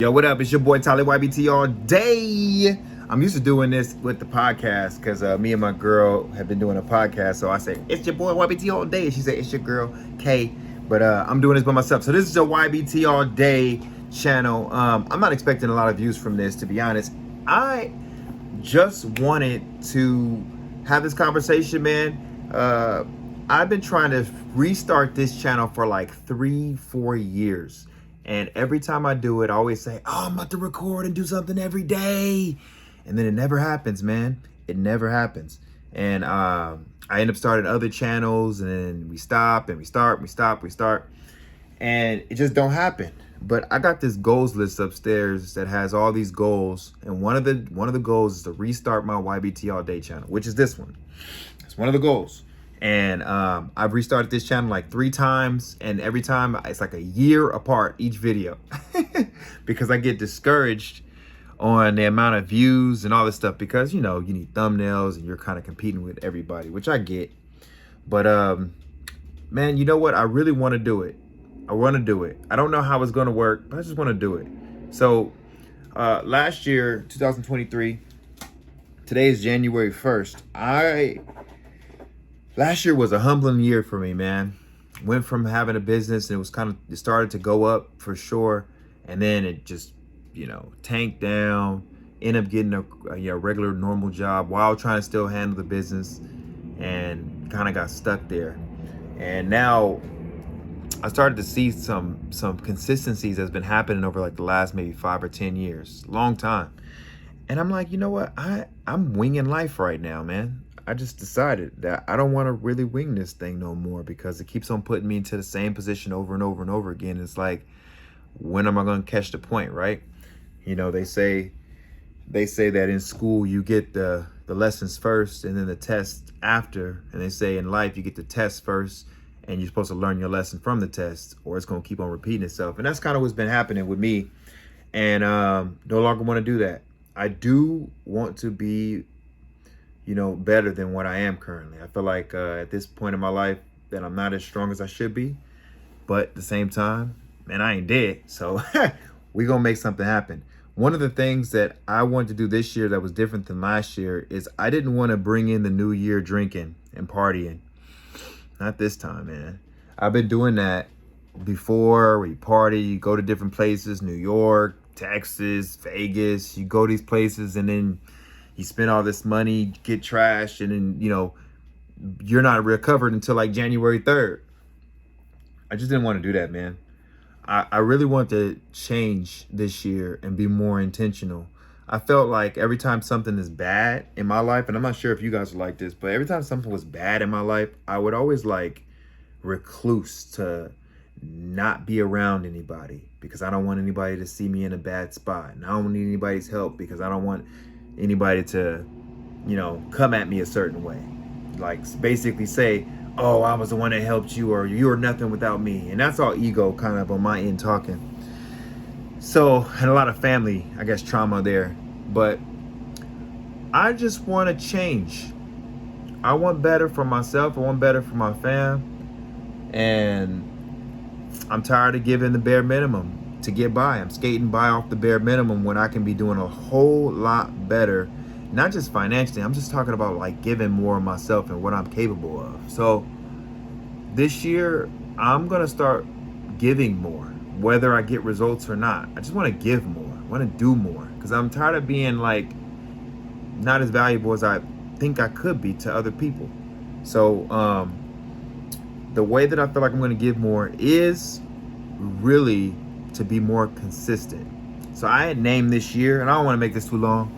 Yo, what up? It's your boy Tyler YBT all day. I'm used to doing this with the podcast because me and my girl have been doing a podcast. So I say, it's your boy YBT all day. She said, it's your girl Kay. But I'm doing this by myself. So this is a YBT all day channel. I'm not expecting a lot of views from this, to be honest. I just wanted to have this conversation, man. I've been trying to restart this channel for like 3-4 years. And every time I do it, I always say, oh, I'm about to record and do something every day. And then it never happens, man. It never happens. And I end up starting other channels, and then we stop and we start. And it just don't happen. But I got this goals list upstairs that has all these goals. And one of the goals is to restart my YBT All Day channel, which is this one. It's one of the goals. And I've restarted this channel like 3 times, and every time it's like a year apart each video because I get discouraged on the amount of views and all this stuff because, you know, you need thumbnails and you're kind of competing with everybody, which I get. But man, you know what? I really want to do it. I want to do it. I don't know how it's going to work, but I just want to do it. So last year, 2023, today is January 1st. Last year was a humbling year for me, man. Went from having a business and it started to go up for sure. And then it just, you know, tanked down, ended up getting a regular normal job while trying to still handle the business, and kind of got stuck there. And now I started to see some consistencies that's been happening over like the last maybe 5 or 10 years, long time. And I'm like, you know what? I'm winging life right now, man. I just decided that I don't want to really wing this thing no more because it keeps on putting me into the same position over and over and over again. It's like, when am I going to catch the point, right? You know, they say that in school you get the lessons first and then the test after. And they say in life you get the test first and you're supposed to learn your lesson from the test, or it's going to keep on repeating itself. And that's kind of what's been happening with me. And no longer want to do that. I do want to be, you know, better than what I am currently. I feel like at this point in my life that I'm not as strong as I should be. But at the same time, man, I ain't dead. So we gonna make something happen. One of the things that I wanted to do this year that was different than last year is I didn't want to bring in the new year drinking and partying. Not this time, man. I've been doing that before, where you party, you go to different places, New York, Texas, Vegas. You go to these places and then you spend all this money, get trashed, and then, you know, you're not recovered until like January 3rd. I just didn't want to do that, man. I really want to change this year and be more intentional. I felt like every time something is bad in my life, and I'm not sure if you guys are like this, but every time something was bad in my life, I would always like recluse to not be around anybody because I don't want anybody to see me in a bad spot. And I don't need anybody's help because I don't want anybody to, you know, come at me a certain way. Like basically say, oh, I was the one that helped you, or you were nothing without me. And that's all ego kind of on my end talking. So, and a lot of family, I guess, trauma there. But I just want to change. I want better for myself. I want better for my fam. And I'm tired of giving the bare minimum to get by. I'm skating by off the bare minimum when I can be doing a whole lot better. Not just financially, I'm just talking about like giving more of myself and what I'm capable of. So this year, I'm going to start giving more, whether I get results or not. I just want to give more. I want to do more because I'm tired of being like not as valuable as I think I could be to other people. So the way that I feel like I'm going to give more is really to be more consistent. So I had named this year, and I don't want to make this too long,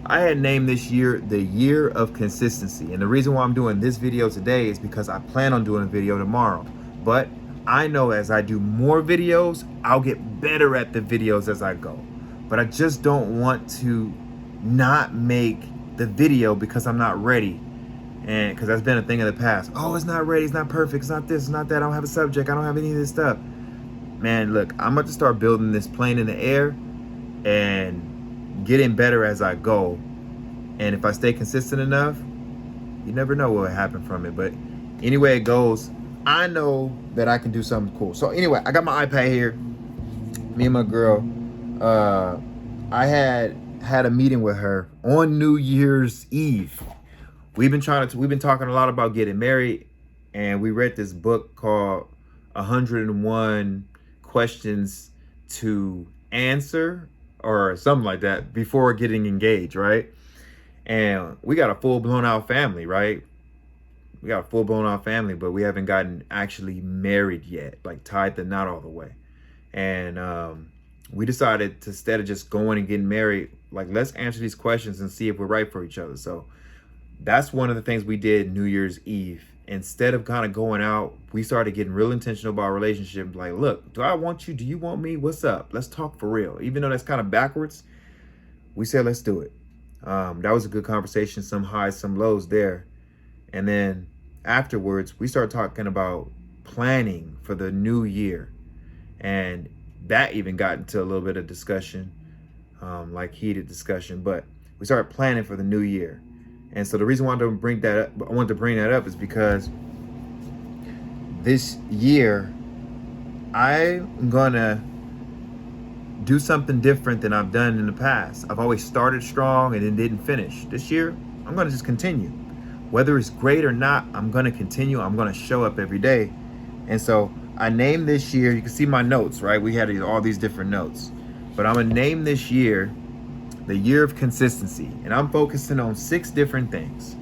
I had named this year the year of consistency. And the reason why I'm doing this video today is because I plan on doing a video tomorrow. But I know as I do more videos, I'll get better at the videos as I go. But I just don't want to not make the video because I'm not ready. And because that's been a thing in the past. Oh, it's not ready, it's not perfect, it's not this, it's not that, I don't have a subject, I don't have any of this stuff. Man, look, I'm about to start building this plane in the air and getting better as I go. And if I stay consistent enough, you never know what will happen from it. But anyway it goes, I know that I can do something cool. So anyway, I got my iPad here. Me and my girl I had a meeting with her on New Year's Eve. We've been talking a lot about getting married, and we read this book called 101 Questions to Answer or something like that before getting engaged, right? And we got a full blown out family, right? We got a full blown out family, but we haven't gotten actually married yet, like tied the knot all the way. And we decided to, instead of just going and getting married, like, let's answer these questions and see if we're right for each other. So that's one of the things we did New Year's Eve. Instead of kind of going out, we started getting real intentional about our relationship. Like, look, do I want you? Do you want me? What's up? Let's talk for real. Even though that's kind of backwards, we said, let's do it. That was a good conversation, some highs, some lows there. And then afterwards, we started talking about planning for the new year. And that even got into a little bit of discussion, like heated discussion. But we started planning for the new year. And so the reason I wanted to bring that up is because this year, I'm gonna do something different than I've done in the past. I've always started strong and then didn't finish. This year, I'm gonna just continue. Whether it's great or not, I'm gonna continue. I'm gonna show up every day. And so I named this year, you can see my notes, right? We had all these different notes. But I'm gonna name this year the year of consistency. And I'm focusing on 6 different things.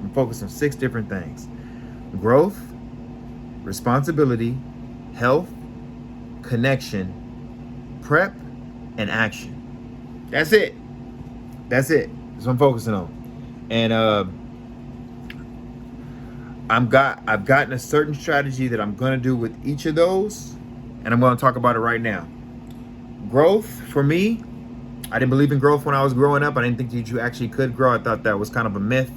Growth, responsibility, health, connection, prep, and action. That's it. That's what I'm focusing on. And I've gotten a certain strategy that I'm gonna do with each of those, and I'm gonna talk about it right now. Growth, for me, I didn't believe in growth when I was growing up. I didn't think that you actually could grow. I thought that was kind of a myth.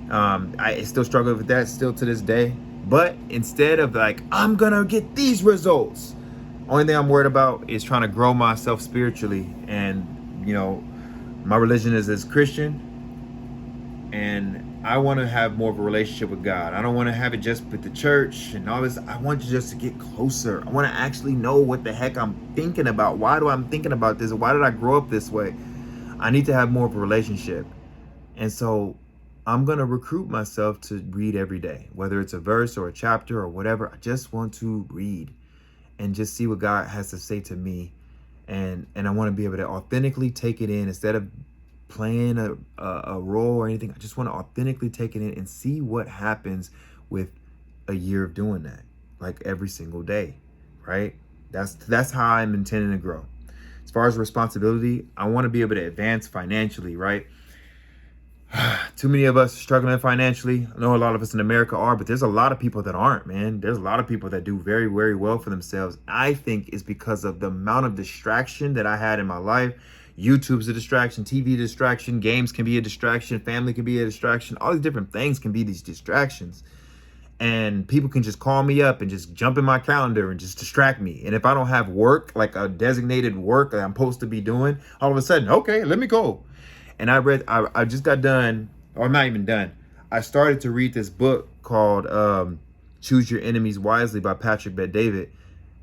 I still struggle with that still to this day. But instead of like, I'm gonna get these results, only thing I'm worried about is trying to grow myself spiritually. And, you know, my religion is Christian, and I want to have more of a relationship with God. I don't want to have it just with the church and all this. I want you just to get closer. I want to actually know what the heck I'm thinking about. Why do I'm thinking about this? Why did I grow up this way? I need to have more of a relationship. And so I'm going to recruit myself to read every day, whether it's a verse or a chapter or whatever. I just want to read and just see what God has to say to me. And I want to be able to authentically take it in instead of playing a role or anything. I just want to authentically take it in and see what happens with a year of doing that, like every single day, right? That's how I'm intending to grow. As far as responsibility, I want to be able to advance financially, right? Too many of us struggling financially. I know a lot of us in America are, but there's a lot of people that aren't, man. There's a lot of people that do very, very well for themselves. I think it's because of the amount of distraction that I had in my life. YouTube's a distraction, TV distraction, games can be a distraction, family can be a distraction. All these different things can be these distractions. And people can just call me up and just jump in my calendar and just distract me. And if I don't have work, like a designated work that I'm supposed to be doing, all of a sudden, okay, let me go. And I just got done, or I'm not even done. I started to read this book called Choose Your Enemies Wisely by Patrick Bet-David.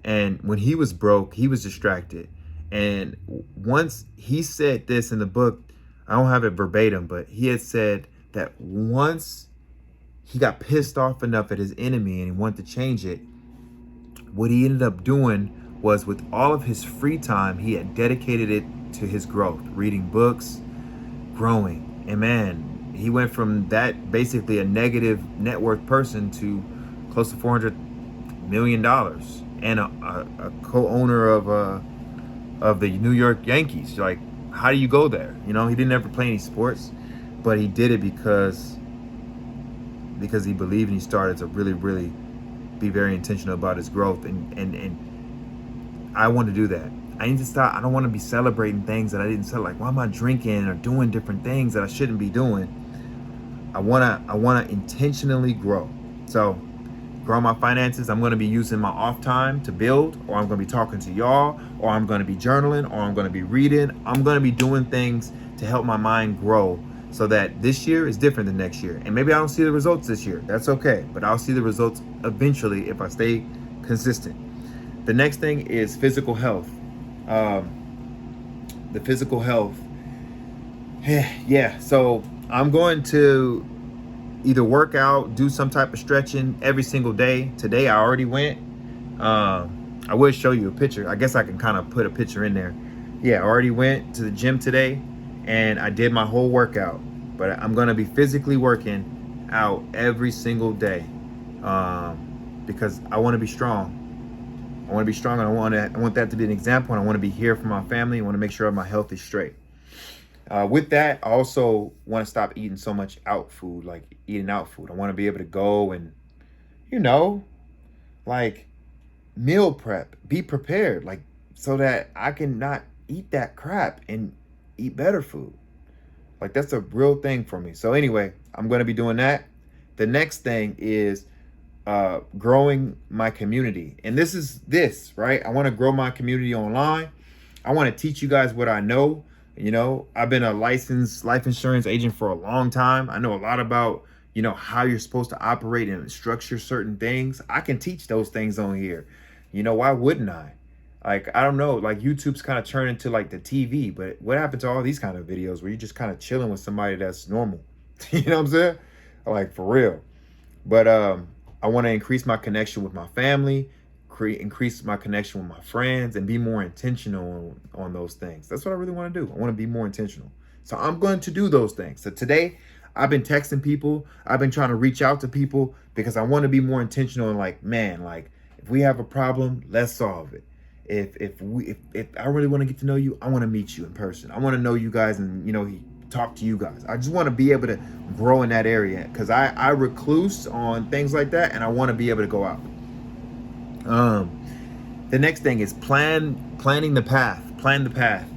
And when he was broke, he was distracted. And once he said this in the book, I don't have it verbatim, but he had said that once he got pissed off enough at his enemy and he wanted to change it, what he ended up doing was, with all of his free time, he had dedicated it to his growth, reading books, growing. And man, he went from that basically a negative net worth person to close to $400 million and a co-owner of the New York Yankees. Like, how do you go there? You know, he didn't ever play any sports, but he did it because he believed, and he started to really, really be very intentional about his growth. And I want to do that. I need to stop. I don't want to be celebrating things that I didn't celebrate. Like, why am I drinking or doing different things that I shouldn't be doing? I wanna intentionally grow. So, grow my finances. I'm going to be using my off time to build, or I'm going to be talking to y'all, or I'm going to be journaling, or I'm going to be reading. I'm going to be doing things to help my mind grow, so that this year is different than next year. And maybe I don't see the results this year. That's okay. But I'll see the results eventually if I stay consistent. The next thing is physical health. the physical health. Yeah, so I'm going to either work out, do some type of stretching every single day. Today I already went. I will show you a picture. I guess I can kind of put a picture in there. Yeah, I already went to the gym today and I did my whole workout. But I'm going to be physically working out every single day because I want to be strong. I want to be strong, and I want that to be an example, and I want to be here for my family. I want to make sure my health is straight. With that, I also want to stop eating so much out food, like eating out food. I want to be able to go and, like meal prep, be prepared, like so that I can not eat that crap and eat better food. Like that's a real thing for me. So anyway, I'm going to be doing that. The next thing is growing my community. And this, right? I want to grow my community online. I want to teach you guys what I know. I've been a licensed life insurance agent for a long time. I know a lot about, how you're supposed to operate and structure certain things. I can teach those things on here. Why wouldn't I? Like, I don't know, like YouTube's kind of turned into like the TV, but what happened to all these kind of videos where you're just kind of chilling with somebody that's normal? You know what I'm saying? Like, for real. But I want to increase my connection with my family, increase my connection with my friends, and be more intentional on those things. That's what I really want to do. I want to be more intentional. So I'm going to do those things. So today, I've been texting people. I've been trying to reach out to people because I want to be more intentional and like, man, like if we have a problem, let's solve it. If I really want to get to know you, I want to meet you in person. I want to know you guys and, talk to you guys. I just want to be able to grow in that area because I recluse on things like that, and I want to be able to go out. The next thing is planning the path. Plan the path.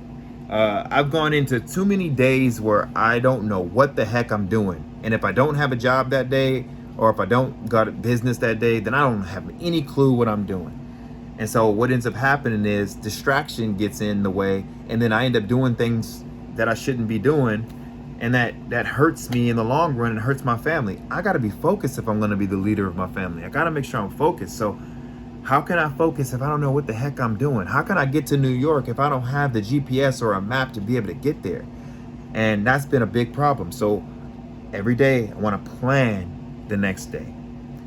I've gone into too many days where I don't know what the heck I'm doing. And if I don't have a job that day, or if I don't got a business that day, then I don't have any clue what I'm doing. And so what ends up happening is distraction gets in the way, and then I end up doing things that I shouldn't be doing, and that hurts me in the long run and hurts my family. I got to be focused if I'm going to be the leader of my family. I got to make sure I'm focused. So how can I focus if I don't know what the heck I'm doing? How can I get to New York if I don't have the GPS or a map to be able to get there? And that's been a big problem. So every day I want to plan the next day.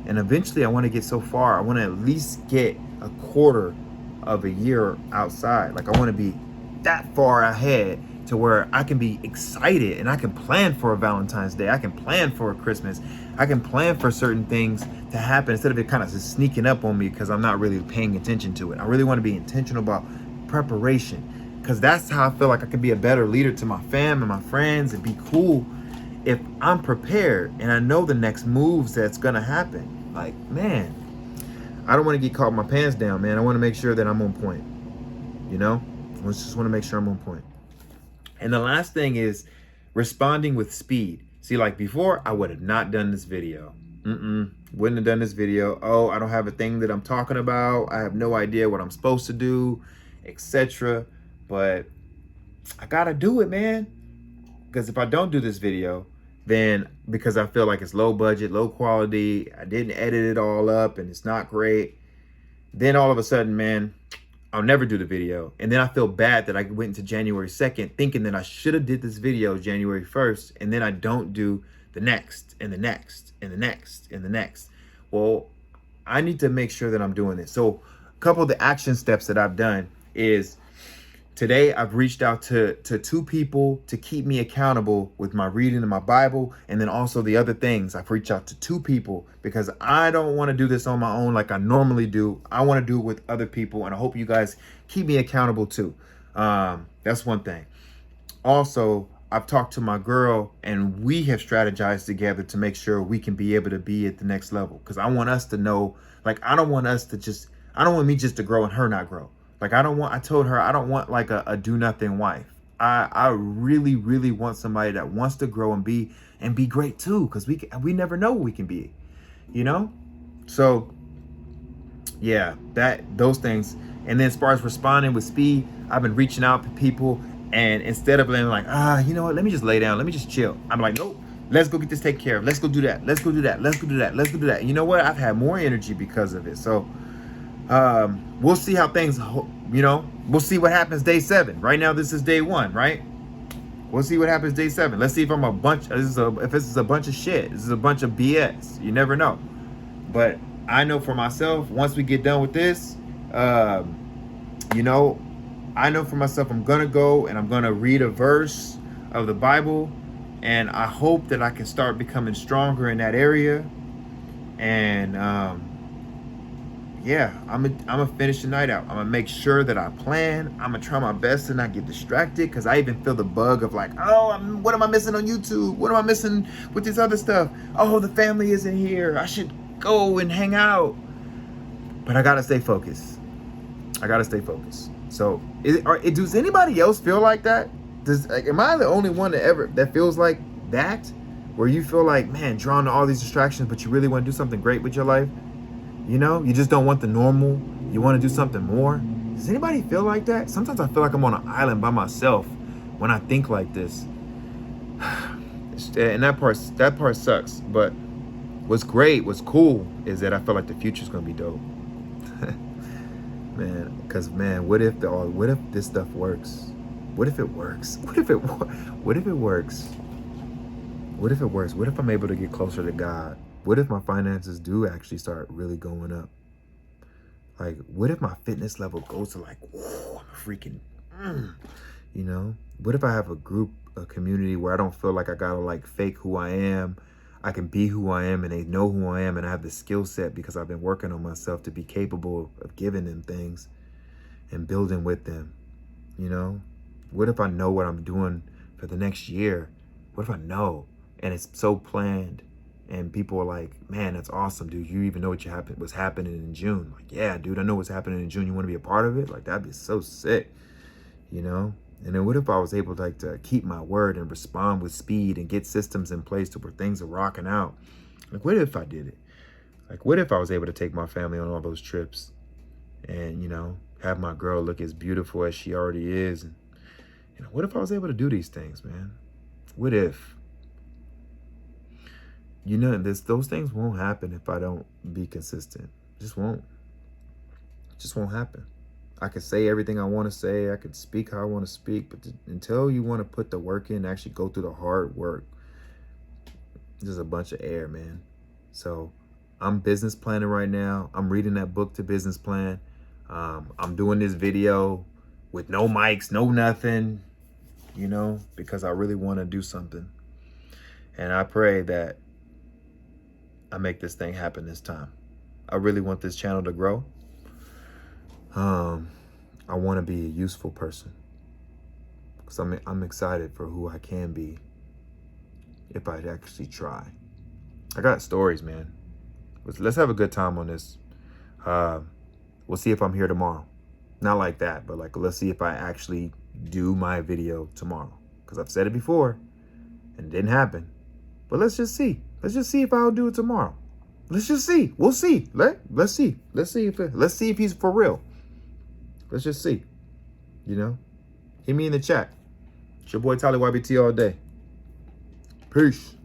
And eventually I want to get so far. I want to at least get a quarter of a year outside. Like I want to be that far ahead to where I can be excited and I can plan for a Valentine's Day. I can plan for a Christmas. I can plan for certain things to happen instead of it kind of just sneaking up on me because I'm not really paying attention to it. I really want to be intentional about preparation because that's how I feel like I can be a better leader to my fam and my friends and be cool if I'm prepared and I know the next moves that's going to happen. Like, man, I don't want to get caught with my pants down, man. I want to make sure that I'm on point. I just want to make sure I'm on point. And the last thing is responding with speed. See, like before, I would have not done this video. Wouldn't have done this video. Oh, I don't have a thing that I'm talking about. I have no idea what I'm supposed to do, etc. But I gotta do it, man. Because if I don't do this video, then because I feel like it's low budget, low quality, I didn't edit it all up and it's not great, then all of a sudden, man, I'll never do the video. And then I feel bad that I went into January 2nd thinking that I should have did this video January 1st, and then I don't do the next and the next and the next and the next. Well, I need to make sure that I'm doing this. So a couple of the action steps that I've done is today I've reached out to 2 people to keep me accountable with my reading of my Bible. And then also the other things, I've reached out to 2 people because I don't want to do this on my own like I normally do. I want to do it with other people. And I hope you guys keep me accountable too. That's one thing. Also, I've talked to my girl and we have strategized together to make sure we can be able to be at the next level. Because I want us to know, like, I don't want me just to grow and her not grow. Like, I told her, I don't want like a do nothing wife. I really, really want somebody that wants to grow and be great too. Cause we never know what we can be, So yeah, those things. And then as far as responding with speed, I've been reaching out to people, and instead of being like, you know what, let me just lay down. Let me just chill. I'm like, nope, let's go get this taken care of. Let's go do that. Let's go do that. Let's go do that. Let's go do that. You know what? I've had more energy because of it. So, we'll see how things we'll see what happens day 7. Right now, this is day 1, right? We'll see what happens day 7. Let's see if if this is a bunch of shit. This is a bunch of BS. You never know. But I know for myself, once we get done with this, I know for myself, I'm going to go and I'm going to read a verse of the Bible. And I hope that I can start becoming stronger in that area. And, I'm gonna finish the night out. I'm gonna make sure that I plan. I'm gonna try my best to not get distracted, because I even feel the bug of like, what am I missing on YouTube? What am I missing with this other stuff? Oh, the family isn't here. I should go and hang out. But I gotta stay focused. So, does anybody else feel like that? Am I the only one that feels like that? Where you feel like, man, drawn to all these distractions, but you really want to do something great with your life? You just don't want the normal. You want to do something more. Does anybody feel like that? Sometimes I feel like I'm on an island by myself when I think like this. And that part sucks. But what's cool is that I feel like the future's gonna be dope. Man, because what if this stuff works? What if it works? What if it works? What if I'm able to get closer to God? What if my finances do actually start really going up? Like, what if my fitness level goes to like, whoa, I'm a freaking, What if I have a community where I don't feel like I gotta like fake who I am? I can be who I am and they know who I am, and I have the skill set because I've been working on myself to be capable of giving them things and building with them, What if I know what I'm doing for the next year? What if I know and it's so planned? And people are like, man, that's awesome, dude. You even know what's happening in June. Like, yeah, dude, I know what's happening in June. You want to be a part of it? Like, that'd be so sick, And then what if I was able to keep my word and respond with speed and get systems in place to where things are rocking out? Like, what if I did it? Like, what if I was able to take my family on all those trips and, have my girl look as beautiful as she already is? And, what if I was able to do these things, man? What if? Those things won't happen if I don't be consistent. It just won't happen. I can say everything I want to say. I could speak how I want to speak. But until you want to put the work in, actually go through the hard work, it's just a bunch of air, man. So I'm business planning right now. I'm reading that book to business plan. I'm doing this video with no mics, no nothing, because I really want to do something. And I pray that I make this thing happen this time. I really want this channel to grow. I want to be a useful person, because I'm excited for who I can be if I actually try. I got stories, man. Let's have a good time on this. We'll see if I'm here tomorrow. Not like that, but like, let's see if I actually do my video tomorrow, because I've said it before and it didn't happen. But let's just see. Let's just see if I'll do it tomorrow. Let's just see. We'll see. Let's see. Let's see if he's for real. Let's just see. Hit me in the chat. It's your boy Tyler YBT all day. Peace.